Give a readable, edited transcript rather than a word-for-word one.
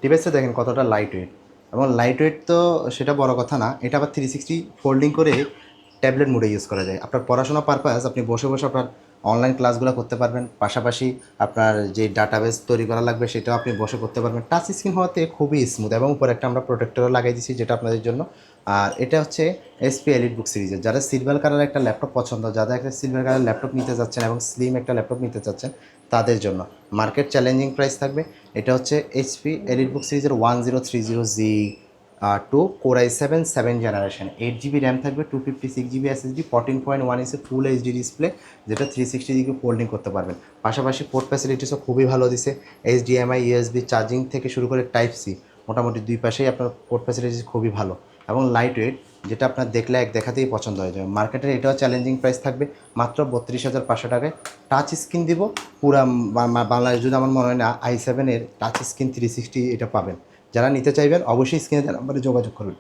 ডিভাইসটা দেখেন কতটা লাইট ওয়েট, এবং লাইট ওয়েট তো সেটা বড় কথা না, এটা আবার 360 ফোল্ডিং করে ট্যাবলেট মোডে ইউজ করা যায়। আপনার পড়াশোনা পারপাস আপনি বসে বসে আপনার অনলাইন ক্লাসগুলো করতে পারবেন, পাশাপাশি আপনার যে ডাটাবেস তৈরি করা লাগবে সেটাও আপনি বসে করতে পারবেন। টাচ স্ক্রিন হওয়াতে খুবই স্মুথ, এবং উপরে একটা আমরা প্রোটেক্টরও লাগাই দিচ্ছি যেটা আপনাদের জন্য। আর এটা হচ্ছে এসপি এলিট বুক সিরিজের, যারা সিলভার কালারের একটা ল্যাপটপ পছন্দ, যারা একটা সিলভার কালার ল্যাপটপ নিতে যাচ্ছেন এবং স্লিম একটা ল্যাপটপ নিতে চাচ্ছেন তাদের জন্য মার্কেট চ্যালেঞ্জিং প্রাইস থাকবে। এটা হচ্ছে এইচপি এলিট বুক সিরিজের 1030G 2 Core i7 generation, 8 GB RAM থাকবে, 256 GB SSD, 14.1 ইঞ্চের ফুল এইচডি ডিসপ্লে, যেটা 360 ডিগ্রি ফোল্ডিং করতে পারবেন। পাশাপাশি পোর্ট ফ্যাসিলিটিসও খুবই ভালো দিছে, এইচডিএমআই ইউএসবি চার্জিং থেকে শুরু করে টাইপ সি, মোটামুটি দুই পাশেই আপনার পোর্ট ফ্যাসিলিটিস খুবই ভালো এবং লাইট ওয়েট, যেটা আপনার দেখলে এক দেখাতেই পছন্দ হয়ে যাবে। মার্কেটের এটাও চ্যালেঞ্জিং প্রাইস থাকবে মাত্র 32,500 টাকায়। টাচ স্ক্রিন দিব পুরা বাংলাদেশ যদি আমার মনে হয় না i7-এর টাচ স্ক্রিন 360 এটা পাবেন। যারা নিতে চাইবেন অবশ্যই স্ক্রিনে নাম্বারে যোগাযোগ করবেন।